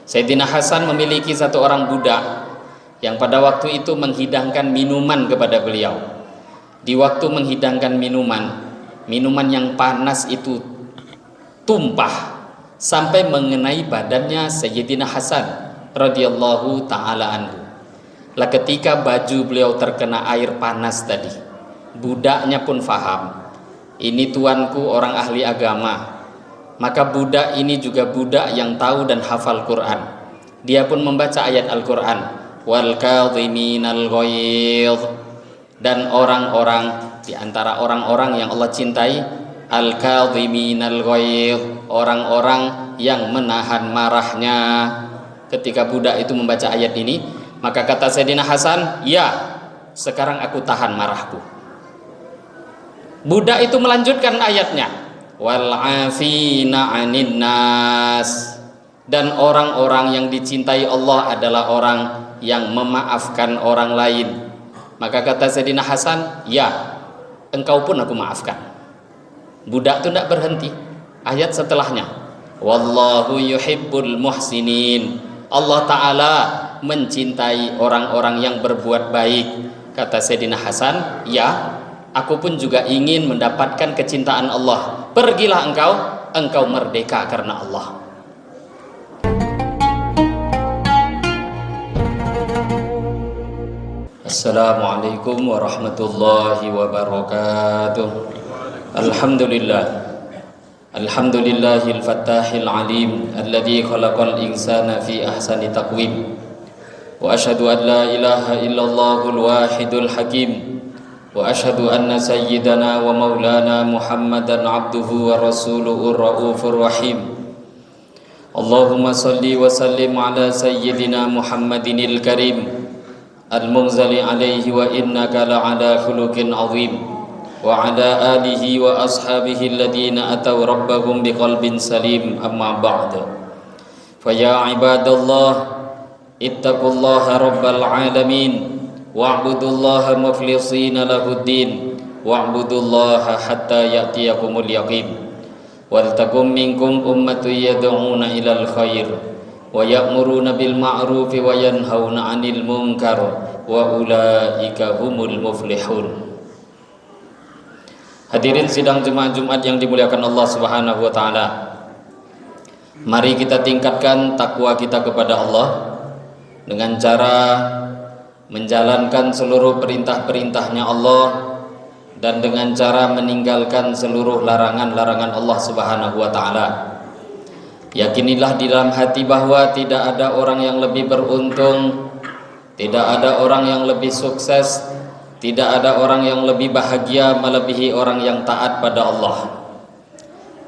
Sayyidina Hasan memiliki satu orang budak yang pada waktu itu menghidangkan minuman kepada beliau. Di waktu menghidangkan minuman yang panas itu tumpah sampai mengenai badannya Sayyidina Hasan radhiyallahu taala anhu. Lah ketika baju beliau terkena air panas tadi, budaknya pun faham, ini tuanku orang ahli agama. Maka budak ini juga budak yang tahu dan hafal Quran. Dia pun membaca ayat Al-Quran, wal kadhiminal ghaidh, dan orang-orang di antara orang-orang yang Allah cintai, al kadhiminal ghaidh, orang-orang yang menahan marahnya. Ketika budak itu membaca ayat ini, maka kata Sayyidina Hasan, ya, sekarang aku tahan marahku. Budak itu melanjutkan ayatnya, wal afina 'anin nas, dan orang-orang yang dicintai Allah adalah orang yang memaafkan orang lain. Maka kata Sayyidina Hasan, ya, engkau pun aku maafkan. Budak itu tidak berhenti. Ayat setelahnya, wallahu yuhibbul muhsinin, Allah Ta'ala mencintai orang-orang yang berbuat baik. Kata Sayyidina Hasan, ya, aku pun juga ingin mendapatkan kecintaan Allah. Pergilah engkau merdeka karena Allah. Assalamualaikum warahmatullahi wabarakatuh. Alhamdulillahil fattahil alim alladzi khalaqal insana fi ahsani taqwim. Wa asyhadu an la ilaha illallahul wahidul hakim. Wa asyhadu anna sayyidana wa maulana Muhammadan abduhu wa rasuluhur raufur rahim. Allahumma salli wa sallim ala sayyidina Muhammadinil karim al-munzali alaihi wa innaka la'ala khuluqin azim wa ala alihi wa ashabihi alladhina ataw rabbahum biqalbin salim, amma ba'du. Fa ya ibadallah ittaqullaha rabbal alamin wa'budullaha mukhlishina lahuddin wa'budullaha hatta ya'tiyakumul yaqin. Wal takum minkum ummatun yad'una ilal khair wa ya'muruna bil ma'rufi wa yanhauna 'anil munkar wa ulaika humul muflihun. Hadirin sidang Jemaah Jumat yang dimuliakan Allah Subhanahu wa taala. Mari kita tingkatkan takwa kita kepada Allah dengan cara menjalankan seluruh perintah-perintahnya Allah dan dengan cara meninggalkan seluruh larangan-larangan Allah Subhanahu wa taala. Yakinilah di dalam hati bahwa tidak ada orang yang lebih beruntung, tidak ada orang yang lebih sukses, tidak ada orang yang lebih bahagia melebihi orang yang taat pada Allah.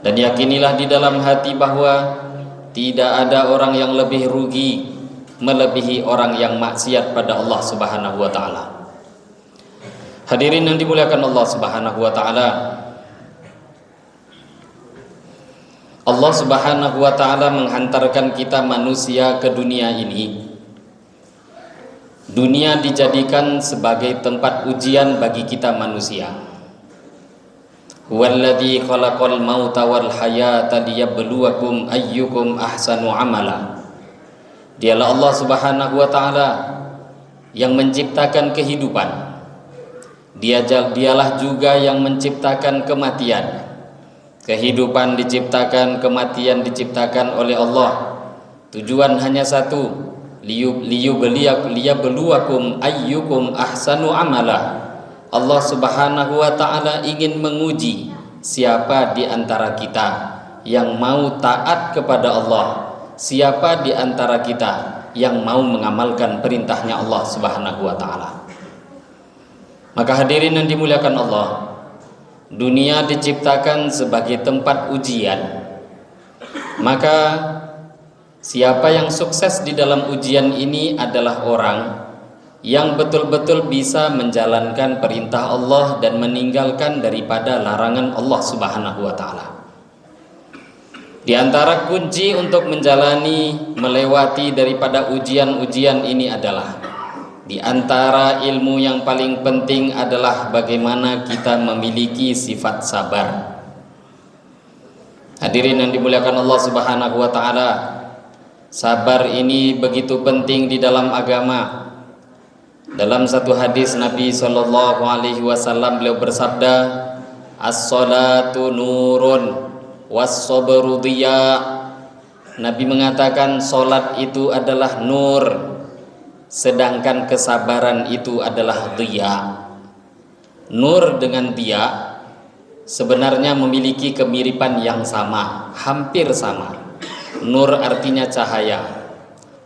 Dan yakinilah di dalam hati bahwa tidak ada orang yang lebih rugi melebihi orang yang maksiat pada Allah Subhanahu wa taala. Hadirin yang dimuliakan Allah Subhanahu wa taala, Allah Subhanahu wa taala menghantarkan kita manusia ke dunia ini. Dunia dijadikan sebagai tempat ujian bagi kita manusia. Huwallazi khalaqal mauta wal hayata liyabluwakum ayyukum ahsanu amala. Dialah Allah Subhanahu wa taala yang menciptakan kehidupan. Dialah juga yang menciptakan kematian. Kehidupan diciptakan, kematian diciptakan oleh Allah. Tujuan hanya satu, liyabluwakum ayyukum ahsanu amala. Allah Subhanahu wa taala ingin menguji siapa di antara kita yang mau taat kepada Allah, siapa di antara kita yang mau mengamalkan perintahnya Allah Subhanahu wa taala. Maka hadirin yang dimuliakan Allah, dunia diciptakan sebagai tempat ujian. Maka siapa yang sukses di dalam ujian ini adalah orang yang betul-betul bisa menjalankan perintah Allah dan meninggalkan daripada larangan Allah Subhanahu wa taala. Di antara kunci untuk menjalani, melewati daripada ujian-ujian ini adalah, di antara ilmu yang paling penting adalah bagaimana kita memiliki sifat sabar. Hadirin yang dimuliakan Allah Subhanahu wa taala, Sabar ini begitu penting di dalam agama. Dalam satu hadis Nabi SAW beliau bersabda, as-salatu nurun was-sabru diya. Nabi mengatakan solat itu adalah nur, sedangkan kesabaran itu adalah diya. Nur dengan diya sebenarnya memiliki kemiripan yang sama, hampir sama. Nur artinya cahaya,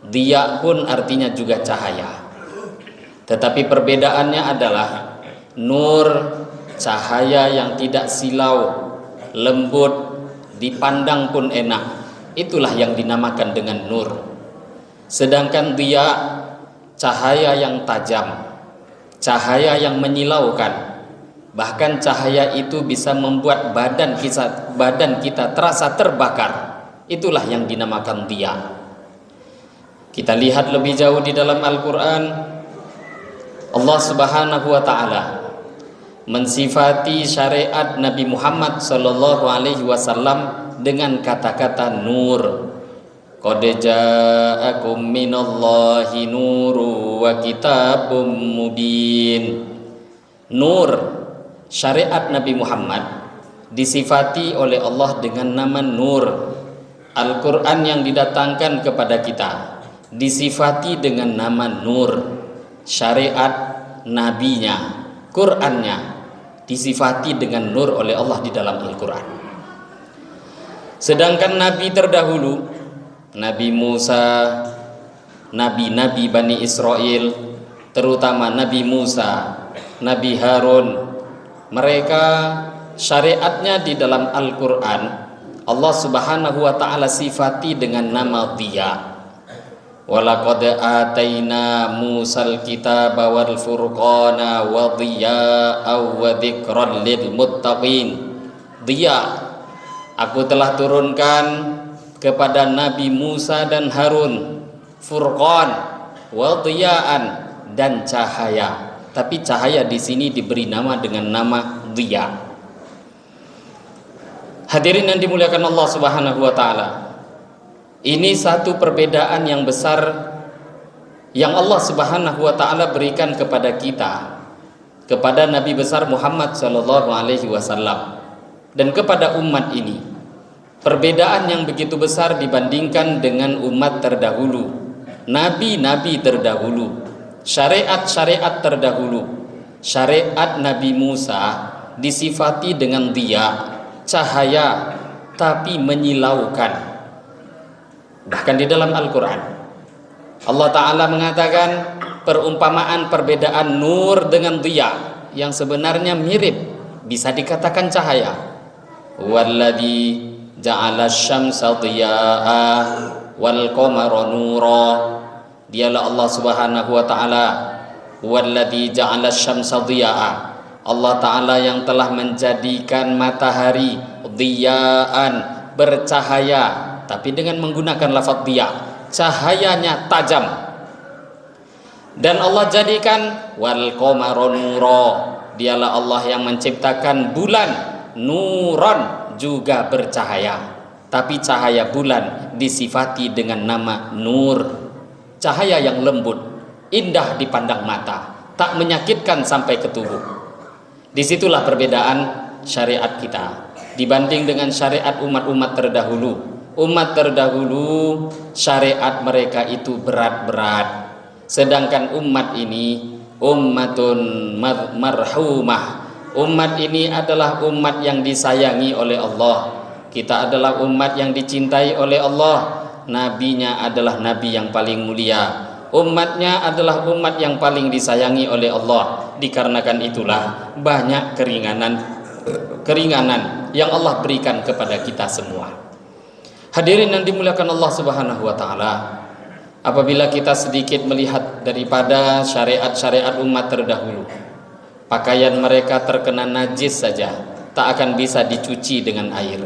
diya pun artinya juga cahaya. Tetapi perbedaannya adalah nur cahaya yang tidak silau, lembut, dipandang pun enak. Itulah yang dinamakan dengan nur. Sedangkan diya cahaya yang tajam, cahaya yang menyilaukan. Bahkan cahaya itu bisa membuat badan kita terasa terbakar. Itulah yang dinamakan diya. Kita lihat lebih jauh di dalam Al-Quran, Allah Subhanahu wa Ta'ala mensifati syariat Nabi Muhammad sallallahu alaihi wasallam dengan kata-kata nur. Qad ja'akum minallahi nuru wa kitabum mubin. Nur, syariat Nabi Muhammad disifati oleh Allah dengan nama nur. Al-Quran yang didatangkan kepada kita disifati dengan nama nur. Syariat nabinya, Qurannya disifati dengan nur oleh Allah di dalam Al-Quran. Sedangkan nabi terdahulu, Nabi Musa, nabi-nabi Bani Israel, terutama Nabi Musa, Nabi Harun, mereka syariatnya di dalam Al-Quran Allah Subhanahu wa Ta'ala sifati dengan nama diya. Walaqad ataina Musal kitaba wal furqana wa dhiya'aw wa dzikran lil muttaqin. Diya, aku telah turunkan kepada Nabi Musa dan Harun furqan wa dhiya'an, dan cahaya. Tapi cahaya di sini diberi nama dengan nama diya. Hadirin yang dimuliakan Allah Subhanahu wa Ta'ala, ini satu perbedaan yang besar yang Allah Subhanahu wa Ta'ala berikan kepada kita, kepada Nabi besar Muhammad sallallahu alaihi wasallam, dan kepada umat ini. Perbedaan yang begitu besar dibandingkan dengan umat terdahulu, nabi-nabi terdahulu, syariat-syariat terdahulu. Syariat Nabi Musa disifati dengan diya, cahaya, tapi menyilaukan. Bahkan di dalam Al-Quran Allah Ta'ala mengatakan perumpamaan perbedaan nur dengan diya yang sebenarnya mirip, bisa dikatakan cahaya. Walladzi ja'ala asy-syamsa dhiya'ah wal qamara nura. Dialah Allah Subhanahu wa Ta'ala, walladzi ja'ala asy-syamsa dhiya'ah, Allah Ta'ala yang telah menjadikan matahari dhiya'an, bercahaya, tapi dengan menggunakan lafaz diya, cahayanya tajam. Dan Allah jadikan wal qamara nura, dialah Allah yang menciptakan bulan nuran, juga bercahaya. Tapi cahaya bulan disifati dengan nama nur, cahaya yang lembut, indah dipandang mata, tak menyakitkan sampai ke tubuh. Disitulah perbedaan syariat kita dibanding dengan syariat umat-umat terdahulu. Umat terdahulu syariat mereka itu berat-berat, sedangkan umat ini ummatun marhumah. Umat ini adalah umat yang disayangi oleh Allah. Kita adalah umat yang dicintai oleh Allah. Nabinya adalah nabi yang paling mulia, umatnya adalah umat yang paling disayangi oleh Allah. Dikarenakan itulah banyak keringanan yang Allah berikan kepada kita semua. Hadirin yang dimuliakan Allah Subhanahu wa Ta'ala, apabila kita sedikit melihat daripada syariat-syariat umat terdahulu, pakaian mereka terkena najis saja tak akan bisa dicuci dengan air.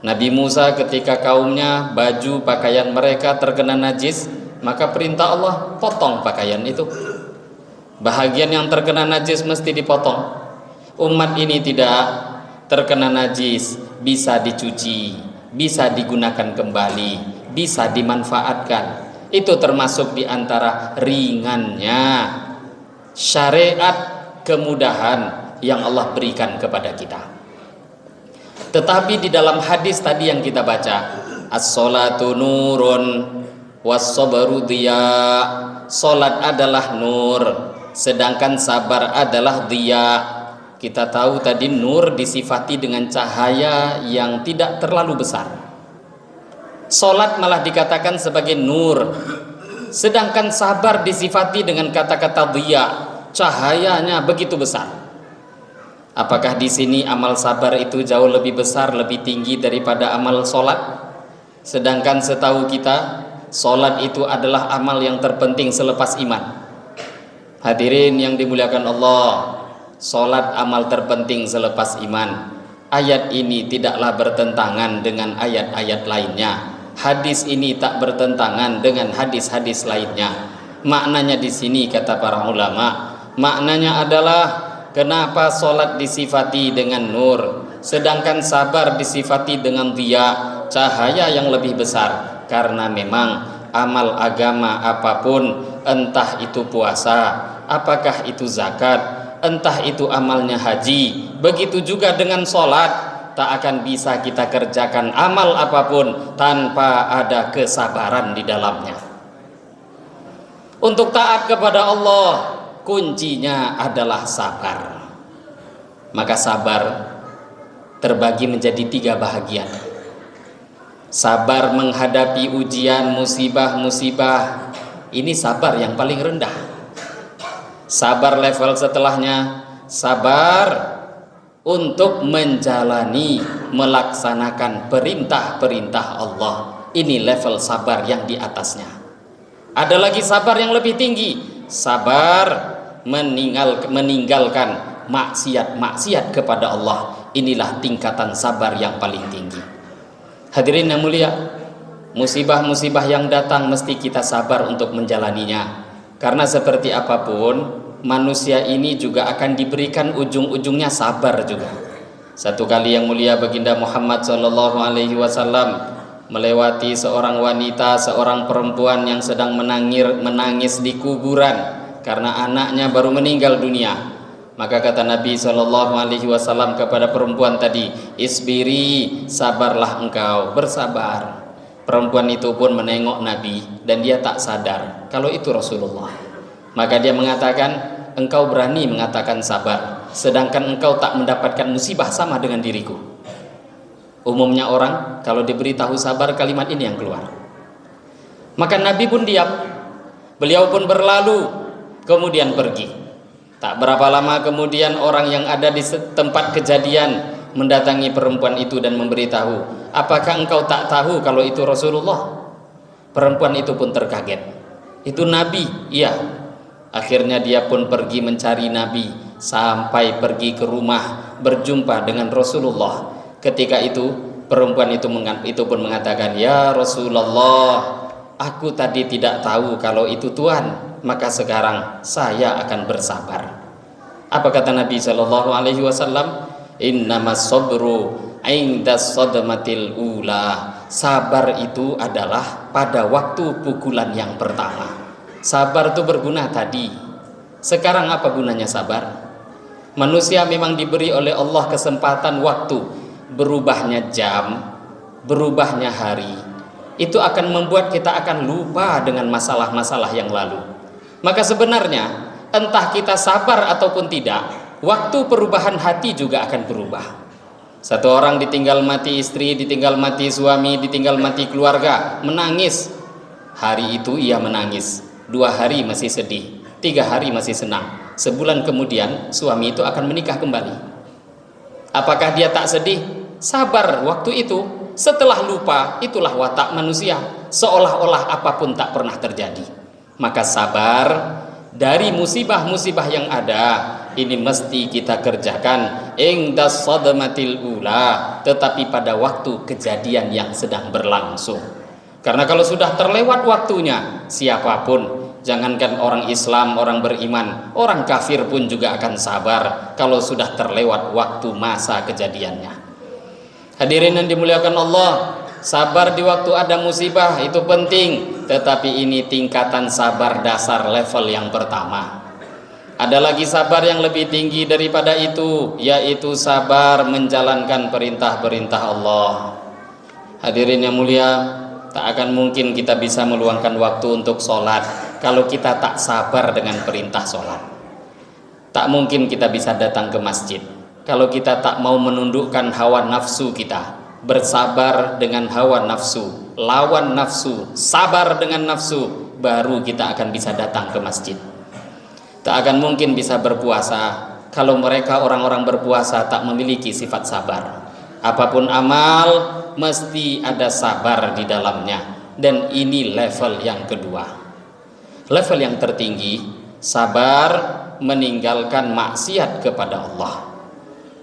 Nabi Musa ketika kaumnya baju pakaian mereka terkena najis, maka perintah Allah, potong pakaian itu. Bahagian yang terkena najis mesti dipotong. Umat ini tidak terkena najis, bisa dicuci, bisa digunakan kembali, bisa dimanfaatkan. Itu termasuk di antara ringannya syariat kemudahan yang Allah berikan kepada kita. Tetapi di dalam hadis tadi yang kita baca, as-sholatu nurun was-sabru diya, salat adalah nur, sedangkan sabar adalah diya. Kita tahu tadi nur disifati dengan cahaya yang tidak terlalu besar. Salat malah dikatakan sebagai nur, sedangkan sabar disifati dengan kata-kata diya, cahayanya begitu besar. Apakah di sini amal sabar itu jauh lebih besar, lebih tinggi daripada amal solat? Sedangkan setahu kita, solat itu adalah amal yang terpenting selepas iman. Hadirin yang dimuliakan Allah, solat amal terpenting selepas iman. Ayat ini tidaklah bertentangan dengan ayat-ayat lainnya. Hadis ini tak bertentangan dengan hadis-hadis lainnya. Maknanya di sini kata para ulama, maknanya adalah kenapa solat disifati dengan nur, sedangkan sabar disifati dengan diya, cahaya yang lebih besar. Karena memang amal agama apapun, entah itu puasa, apakah itu zakat, entah itu amalnya haji, begitu juga dengan solat. Tak akan bisa kita kerjakan amal apapun tanpa ada kesabaran di dalamnya. Untuk taat kepada Allah, kuncinya adalah sabar. Maka sabar terbagi menjadi 3 bahagian. Sabar menghadapi ujian, musibah-musibah, ini sabar yang paling rendah. Sabar level setelahnya, sabar untuk menjalani, melaksanakan perintah-perintah Allah. Ini level sabar yang di atasnya. Ada lagi sabar yang lebih tinggi, sabar meninggalkan maksiat kepada Allah. Inilah tingkatan sabar yang paling tinggi. Hadirin yang mulia, musibah-musibah yang datang mesti kita sabar untuk menjalaninya. Karena seperti apapun, manusia ini juga akan diberikan ujung-ujungnya sabar juga. Satu kali yang mulia baginda Muhammad SAW melewati seorang wanita, seorang perempuan yang sedang menangis di kuburan karena anaknya baru meninggal dunia. Maka kata Nabi SAW kepada perempuan tadi, isbiri, sabarlah engkau, bersabar. Perempuan itu pun menengok Nabi dan dia tak sadar kalau itu Rasulullah. Maka dia mengatakan, engkau berani mengatakan sabar, sedangkan engkau tak mendapatkan musibah sama dengan diriku. Umumnya orang kalau diberitahu sabar, kalimat ini yang keluar. Maka Nabi pun diam. Beliau pun berlalu, kemudian pergi. Tak berapa lama kemudian orang yang ada di tempat kejadian mendatangi perempuan itu dan memberitahu, apakah engkau tak tahu kalau itu Rasulullah? Perempuan itu pun terkaget. Itu Nabi? Iya. Akhirnya dia pun pergi mencari Nabi sampai pergi ke rumah berjumpa dengan Rasulullah. Ketika itu perempuan itu pun mengatakan, ya Rasulullah, aku tadi tidak tahu kalau itu Tuhan, maka sekarang saya akan bersabar. Apa kata Nabi SAW? Innamas sabru indas sadmatil ula. Sabar itu adalah pada waktu pukulan yang pertama. Sabar itu berguna tadi. Sekarang apa gunanya sabar? Manusia memang diberi oleh Allah kesempatan waktu. Berubahnya jam, berubahnya hari, itu akan membuat kita akan lupa dengan masalah-masalah yang lalu. Maka sebenarnya entah kita sabar ataupun tidak, waktu perubahan hati juga akan berubah. Satu orang ditinggal mati istri, ditinggal mati suami, ditinggal mati keluarga, menangis. Hari itu ia menangis, 2 hari masih sedih, 3 hari masih senang. Sebulan kemudian suami itu akan menikah kembali. Apakah dia tak sedih? Sabar waktu itu. Setelah lupa, itulah watak manusia, seolah-olah apapun tak pernah terjadi. Maka sabar dari musibah-musibah yang ada, ini mesti kita kerjakan indas sadmatil ula, tetapi pada waktu kejadian yang sedang berlangsung. Karena kalau sudah terlewat waktunya, siapapun, jangankan orang Islam, orang beriman, orang kafir pun juga akan sabar kalau sudah terlewat waktu masa kejadiannya. Hadirin yang dimuliakan Allah, Sabar di waktu ada musibah itu penting, tetapi ini tingkatan sabar dasar level yang pertama. Ada lagi sabar yang lebih tinggi daripada itu, yaitu sabar menjalankan perintah-perintah Allah. Hadirin yang mulia, tak akan mungkin kita bisa meluangkan waktu untuk sholat kalau kita tak sabar dengan perintah sholat. Tak mungkin kita bisa datang ke masjid kalau kita tak mau menundukkan hawa nafsu kita, bersabar dengan hawa nafsu, lawan nafsu, sabar dengan nafsu, baru kita akan bisa datang ke masjid. Tak akan mungkin bisa berpuasa kalau mereka orang-orang berpuasa tak memiliki sifat sabar. Apapun amal mesti ada sabar di dalamnya, dan ini level yang kedua. Level yang tertinggi, sabar meninggalkan maksiat kepada Allah.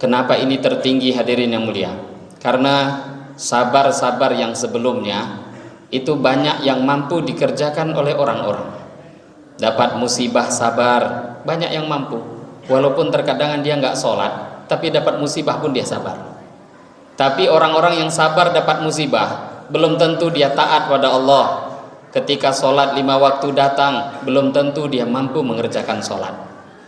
Kenapa ini tertinggi, hadirin yang mulia? Karena sabar-sabar yang sebelumnya itu banyak yang mampu dikerjakan oleh orang-orang. Dapat musibah sabar, banyak yang mampu. Walaupun terkadang dia nggak sholat, tapi dapat musibah pun dia sabar. Tapi orang-orang yang sabar dapat musibah, belum tentu dia taat pada Allah. Ketika sholat 5 waktu datang, belum tentu dia mampu mengerjakan sholat.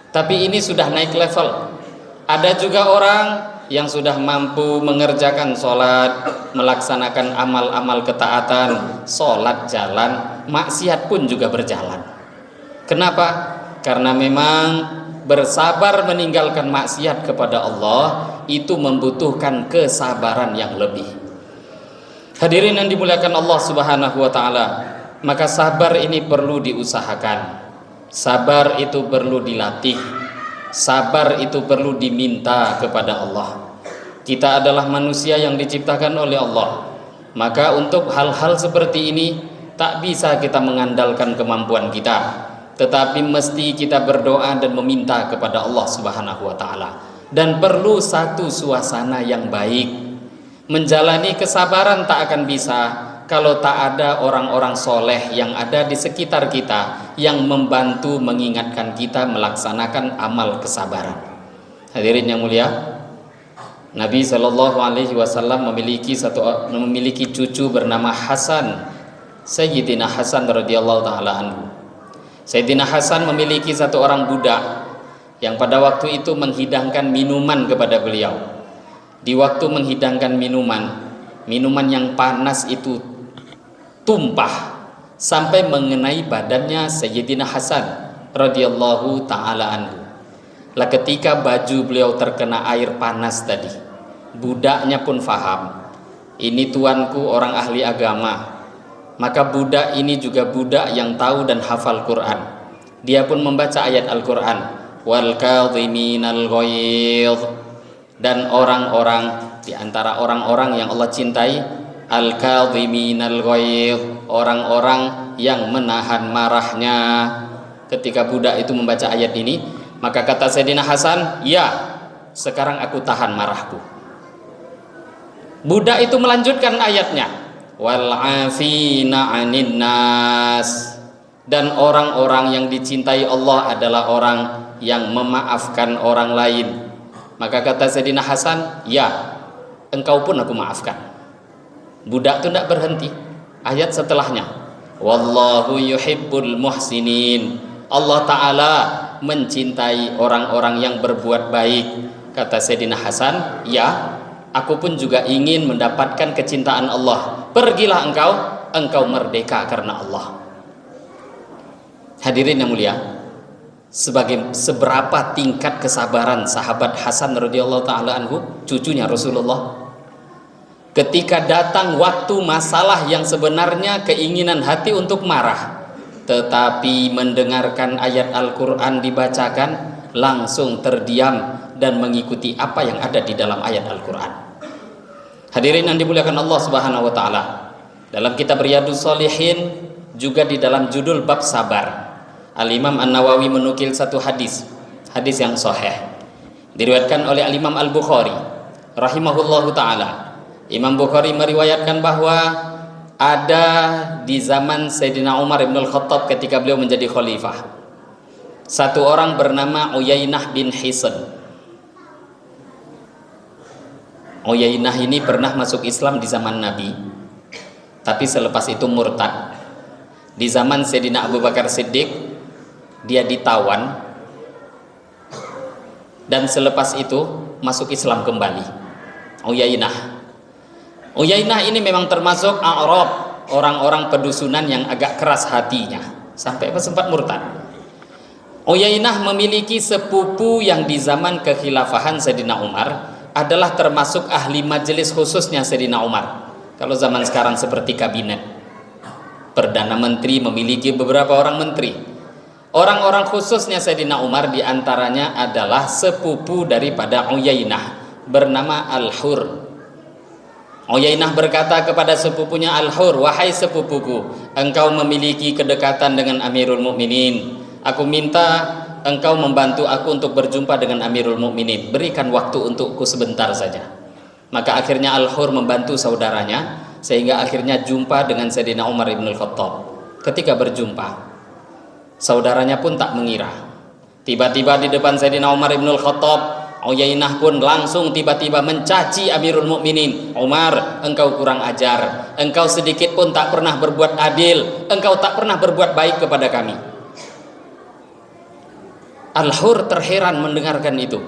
Tapi ini sudah naik level. Ada juga orang yang sudah mampu mengerjakan sholat, melaksanakan amal-amal ketaatan, sholat jalan, maksiat pun juga berjalan. Kenapa? Karena memang bersabar meninggalkan maksiat kepada Allah itu membutuhkan kesabaran yang lebih. Hadirin yang dimuliakan Allah Subhanahu wa taala, maka sabar ini perlu diusahakan. Sabar itu perlu dilatih. Sabar itu perlu diminta kepada Allah. Kita adalah manusia yang diciptakan oleh Allah. Maka untuk hal-hal seperti ini tak bisa kita mengandalkan kemampuan kita, tetapi mesti kita berdoa dan meminta kepada Allah Subhanahu wa taala. Dan perlu satu suasana yang baik. Menjalani kesabaran tak akan bisa kalau tak ada orang-orang soleh yang ada di sekitar kita yang membantu mengingatkan kita melaksanakan amal kesabaran. Hadirin yang mulia, Nabi Shallallahu Alaihi Wasallam memiliki cucu bernama Hasan, Sayyidina Hasan radhiyallahu taala anhu. Sayyidina Hasan memiliki satu orang budak yang pada waktu itu menghidangkan minuman kepada beliau. Di waktu menghidangkan minuman yang panas itu tumpah sampai mengenai badannya Sayyidina Hasan radhiyallahu taala anhu. Lah ketika baju beliau terkena air panas tadi, budaknya pun faham, ini tuanku orang ahli agama. Maka budak ini juga budak yang tahu dan hafal Quran. Dia pun membaca ayat Al-Quran, wal kadhiminal ghaidh, dan orang-orang di antara orang-orang yang Allah cintai, al-kadhiminal ghaidh, orang-orang yang menahan marahnya. Ketika budak itu membaca ayat ini, maka kata Sayyidina Hasan, ya, sekarang aku tahan marahku. Budak itu melanjutkan ayatnya, wal afina 'anin nas, dan orang-orang yang dicintai Allah adalah orang yang memaafkan orang lain. Maka kata Sayyidina Hasan, ya, engkau pun aku maafkan. Budak itu tidak berhenti. Ayat setelahnya, wallahu yuhibbul muhsinin, Allah Ta'ala mencintai orang-orang yang berbuat baik. Kata Sayyidina Hasan, ya, aku pun juga ingin mendapatkan kecintaan Allah. Pergilah engkau merdeka karena Allah. Hadirin yang mulia, seberapa tingkat kesabaran sahabat Hasan radhiyallahu taala anhu, cucunya Rasulullah. Ketika datang waktu masalah yang sebenarnya keinginan hati untuk marah, tetapi mendengarkan ayat Al-Quran dibacakan, langsung terdiam dan mengikuti apa yang ada di dalam ayat Al-Quran. Hadirin yang dimuliakan Allah Subhanahu wa taala, dalam kitab Riyadhus Shalihin juga di dalam judul bab sabar, Al-Imam An-Nawawi menukil satu hadis yang sahih, diriwayatkan oleh Al-Imam Al-Bukhari rahimahullahu taala. Imam Bukhari meriwayatkan bahwa ada di zaman Sayyidina Umar bin Al-Khattab ketika beliau menjadi khalifah, satu orang bernama Uyainah bin Hisn. Uyainah ini pernah masuk Islam di zaman Nabi, tapi selepas itu murtad. Di zaman Sayyidina Abu Bakar Siddiq dia ditawan, dan selepas itu masuk Islam kembali. Uyainah ini memang termasuk A'rab, orang-orang pedusunan yang agak keras hatinya, sampai sempat murtad. Uyainah memiliki sepupu yang di zaman kekhilafahan Sayyidina Umar adalah termasuk ahli majelis khususnya Sayyidina Umar. Kalau zaman sekarang seperti kabinet, Perdana Menteri memiliki beberapa orang menteri. Orang-orang khususnya Sayyidina Umar diantaranya adalah sepupu daripada Uyainah bernama Al-Hur. Uyainah berkata kepada sepupunya Al-Hur, "Wahai sepupuku, engkau memiliki kedekatan dengan Amirul Mukminin. Aku minta engkau membantu aku untuk berjumpa dengan Amirul Mukminin. Berikan waktu untukku sebentar saja." Maka akhirnya Al-Hur membantu saudaranya sehingga akhirnya jumpa dengan Sayyidina Umar ibn al-Khattab. Ketika berjumpa, saudaranya pun tak mengira. Tiba-tiba di depan Sayyidina Umar ibn al-Khattab, Uyainah pun langsung tiba-tiba mencaci Amirul Mukminin. "Umar, engkau kurang ajar. Engkau sedikit pun tak pernah berbuat adil. Engkau tak pernah berbuat baik kepada kami." Al-Hur terheran mendengarkan itu.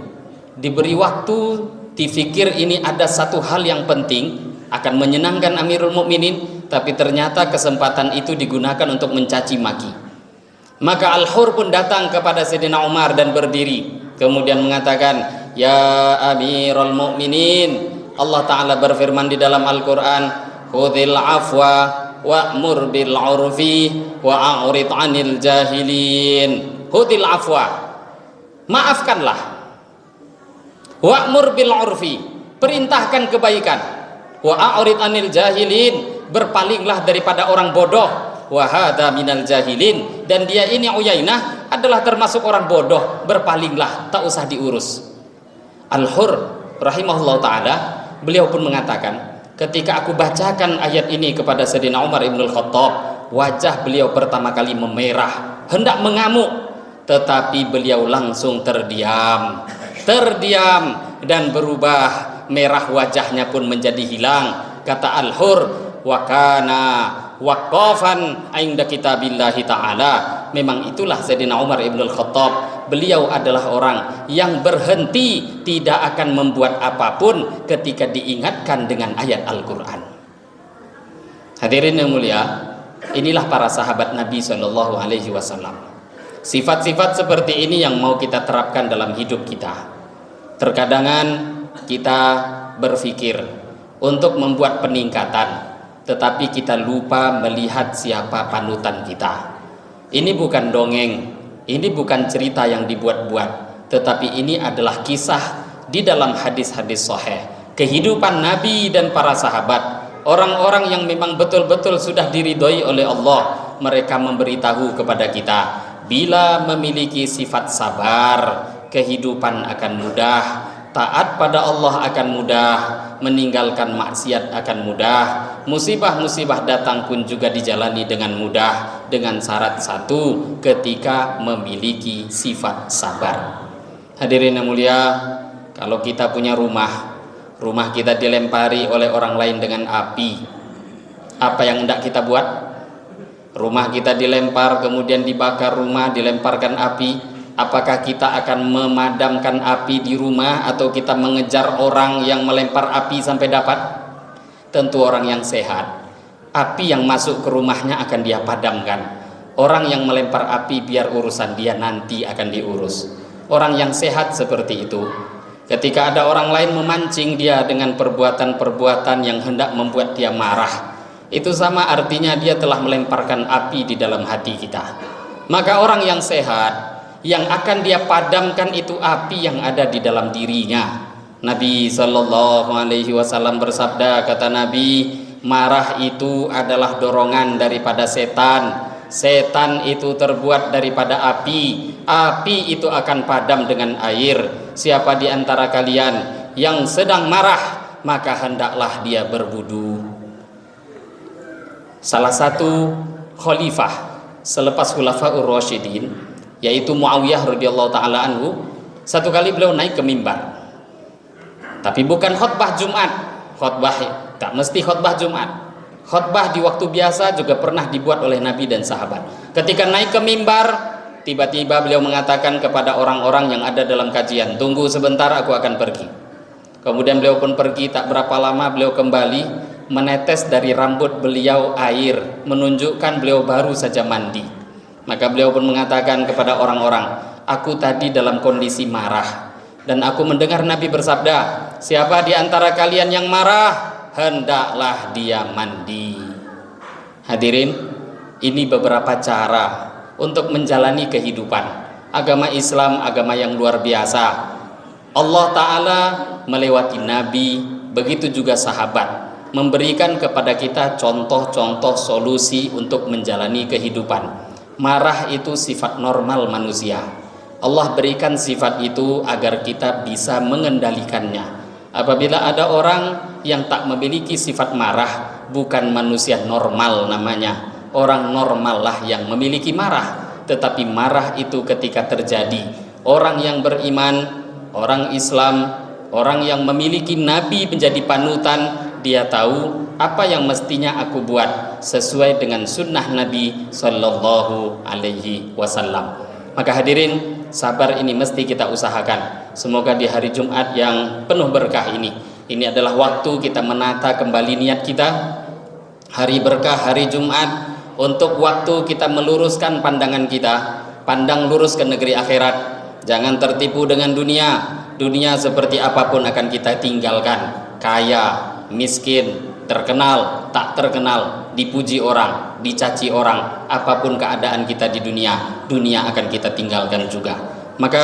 Diberi waktu, dipikir ini ada satu hal yang penting akan menyenangkan Amirul Mukminin, tapi ternyata kesempatan itu digunakan untuk mencaci maki. Maka Al-Hur pun datang kepada Sayyidina Umar dan berdiri, kemudian mengatakan, "Ya Amirul Mukminin, Allah Ta'ala berfirman di dalam Al-Quran, khudhil afwa wa'mur bil 'urfi wa'arid 'anil jahilin." Khudhil afwa, maafkanlah. Wa'mur bil 'urfi, perintahkan kebaikan. Wa'arid 'anil jahilin, berpalinglah daripada orang bodoh. Wa hadza minal jahilin, dan dia ini Uyainah adalah termasuk orang bodoh, berpalinglah, tak usah diurus. Al-Hur rahimahullah ta'ala, beliau pun mengatakan, ketika aku bacakan ayat ini kepada Sayyidina Umar ibn al-Khattab, wajah beliau pertama kali memerah, hendak mengamuk, tetapi beliau langsung terdiam dan berubah, merah wajahnya pun menjadi hilang. Kata Al-Hur, wa kana waqafan 'inda kitabillahi ta'ala. Memang itulah Sayyidina Umar ibn al-Khattab, beliau adalah orang yang berhenti, tidak akan membuat apapun ketika diingatkan dengan ayat Al-Quran. Hadirin yang mulia, inilah para sahabat Nabi SAW. Sifat-sifat seperti ini yang mau kita terapkan dalam hidup kita. Terkadangan kita berpikir untuk membuat peningkatan, tetapi kita lupa melihat siapa panutan kita. Ini bukan dongeng, ini bukan cerita yang dibuat-buat, tetapi ini adalah kisah di dalam hadis-hadis sahih, kehidupan Nabi dan para sahabat, orang-orang yang memang betul-betul sudah diridhoi oleh Allah. Mereka memberitahu kepada kita, bila memiliki sifat sabar, kehidupan akan mudah, taat pada Allah akan mudah, meninggalkan maksiat akan mudah, musibah-musibah datang pun juga dijalani dengan mudah, dengan syarat satu, ketika memiliki sifat sabar. Hadirin yang mulia, kalau kita punya rumah kita dilempari oleh orang lain dengan api, apa yang hendak kita buat? Rumah kita dilempar, kemudian dibakar rumah, dilemparkan api, apakah kita akan memadamkan api di rumah atau kita mengejar orang yang melempar api sampai dapat? Tentu orang yang sehat, api yang masuk ke rumahnya akan dia padamkan. Orang yang melempar api biar urusan dia nanti akan diurus. Orang yang sehat seperti itu. Ketika ada orang lain memancing dia dengan perbuatan-perbuatan yang hendak membuat dia marah, itu sama artinya dia telah melemparkan api di dalam hati kita. Maka orang yang sehat, yang akan dia padamkan itu api yang ada di dalam dirinya. Nabi SAW bersabda, kata Nabi, marah itu adalah dorongan daripada setan. Setan itu terbuat daripada api. Api itu akan padam dengan air. Siapa di antara kalian yang sedang marah, maka hendaklah dia berwudu. Salah satu khalifah selepas Khulafaur Rasyidin, yaitu Muawiyah radhiyallahu taala anhu, satu kali beliau naik ke mimbar. Tapi bukan khutbah Jumat. Khutbah tak mesti khutbah Jumat. Khutbah di waktu biasa juga pernah dibuat oleh Nabi dan sahabat. Ketika naik ke mimbar, tiba-tiba beliau mengatakan kepada orang-orang yang ada dalam kajian, "Tunggu sebentar, aku akan pergi." Kemudian beliau pun pergi. Tak berapa lama beliau kembali, menetes dari rambut beliau air, menunjukkan beliau baru saja mandi. Maka beliau pun mengatakan kepada orang-orang, "Aku tadi dalam kondisi marah, dan aku mendengar Nabi bersabda, siapa di antara kalian yang marah, hendaklah dia mandi." Hadirin, ini beberapa cara untuk menjalani kehidupan. Agama Islam agama yang luar biasa. Allah Ta'ala melewati Nabi, begitu juga sahabat, memberikan kepada kita contoh-contoh solusi untuk menjalani kehidupan. Marah itu sifat normal manusia. Allah berikan sifat itu agar kita bisa mengendalikannya. Apabila ada orang yang tak memiliki sifat marah, bukan manusia normal namanya. Orang normal lah yang memiliki marah. Tetapi marah itu ketika terjadi, orang yang beriman, orang Islam, orang yang memiliki Nabi menjadi panutan, dia tahu apa yang mestinya aku buat sesuai dengan sunnah Nabi Sallallahu Alaihi Wasallam. Maka hadirin, sabar ini mesti kita usahakan. Semoga di hari Jumat yang penuh berkah ini adalah waktu kita menata kembali niat kita. Hari berkah, hari Jumat, untuk waktu kita meluruskan pandangan kita, pandang lurus ke negeri akhirat. Jangan tertipu dengan dunia. Dunia seperti apapun akan kita tinggalkan. Kaya, miskin, terkenal, tak terkenal, dipuji orang, dicaci orang, apapun keadaan kita di dunia, dunia akan kita tinggalkan juga. Maka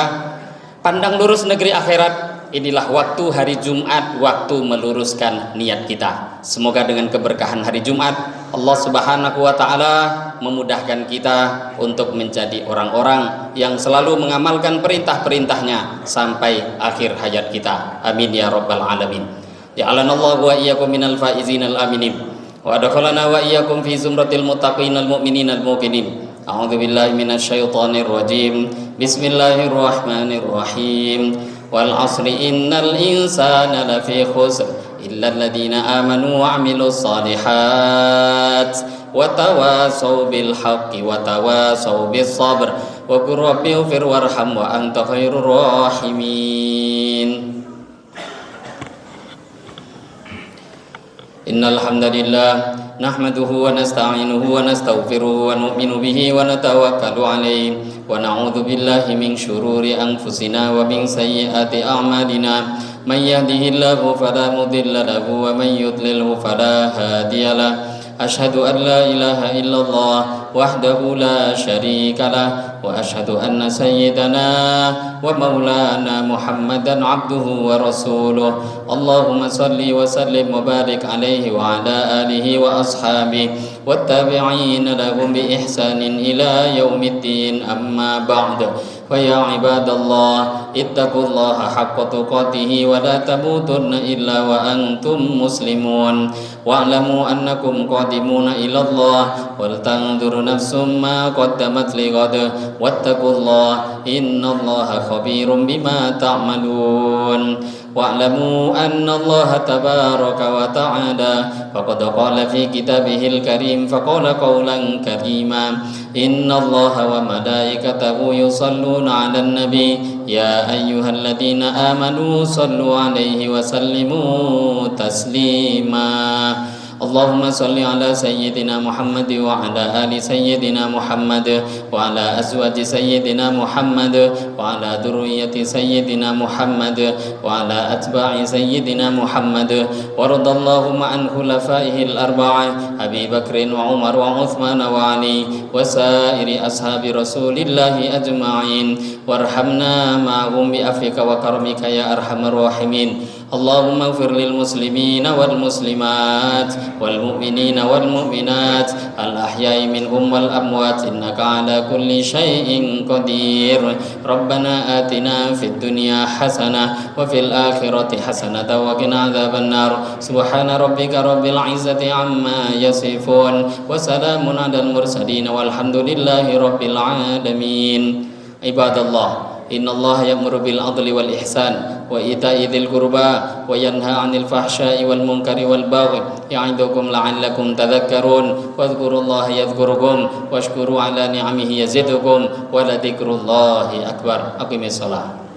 pandang lurus negeri akhirat. Inilah waktu hari Jumat, waktu meluruskan niat kita. Semoga dengan keberkahan hari Jumat, Allah Subhanahu wa Ta'ala memudahkan kita untuk menjadi orang-orang yang selalu mengamalkan perintah-perintahnya sampai akhir hayat kita. Amin ya rabbal alamin. Ja'alanallahu wa iyyakum minal faizinal aminin, wa adkhalana wa iyyakum fi zumratil muttaqinal mu'mininal muqinin. A'udzu billahi minasyaitonir rajim. Bismillahirrahmanirrahim. Wal 'asri innal insana lafi khusr illa alladziina aamanu wa 'amilus shalihat wa tawassaw bil haqqi wa tawassaw bis sabr wa qur rabbighfir warham wa anta khairur rahimin. Innal hamdalillah nahmaduhu wa nasta'inuhu wa nastaghfiruhu wa nu'minu bihi wa natawakkalu alayhi wa na'udzu billahi min syururi anfusina wa min sayyiati a'malina. May yahdihillahu fala mudilla lahu wa may yudlilhu fala hadiyalah. Asyhadu an la ilaha illallah wahdahu la syarika lah wa asyhadu anna sayyidana wa maulana Muhammadan abduhu wa rasuluh. Allahumma salli wa sallim wa barik alaihi wa ala alihi wa ashabihi wa tabi'ina lahum bi ihsanin ila yaumiddin. Amma ba'd. Fa ya ibadallah ittaqullaha haqqa tuqatih wa la tamutunna illa wa antum muslimun. Wa'lamu annakum qadimuna ila Allah wal tanzur nafsum ma qaddamat lighad wattaqullaha innallaha khabirum bima ta'malun. Wa'lamu anna Allah tabaraka wa ta'ala faqad qala fi kitabihil karim faqala qawlan karima. Inna Allah wa malaikatahu yusalluna 'alan nabi ya ayyuhalladzina amanu sallu 'alaihi wa sallimu taslima. Allahumma salli ala sayyidina Muhammad wa ala ali sayyidina Muhammad wa ala azwaji sayyidina Muhammad wa ala dzurriyyati sayyidina Muhammad wa ala atba'i sayyidina Muhammad wa radallahu an khulafaihil arba'ah Abi Bakrin wa Umar wa Uthman wa Ali wa sairi ashabi Rasulillahi ajma'in warhamna ma'hum bi afika wa karamika ya arhamar rahimin. Allahumma ighfir lil muslimina wal muslimat wal mu'minina wal mu'minat al ahya'i minhum wal amwat innaka ala kulli syai'in qadir. Rabbana atina fid dunya hasanah wa fil akhirati hasanah wa qina adzabannar. Subhana rabbika rabbil izzati amma yasifun wa salamun alal mursalin walhamdulillahi rabbil alamin. Ibadallah, Innallaha ya'muru bil 'adli wal ihsan wa ita'i dzil qurba wa yanha 'anil fahsya'i wal munkari wal baghi ya'idukum la'allakum tadhakkarun wadhkurullaha yadhkurukum washkuru 'ala ni'amihi yazidukum wa la dzikrullahi akbar. Aqimis shalah.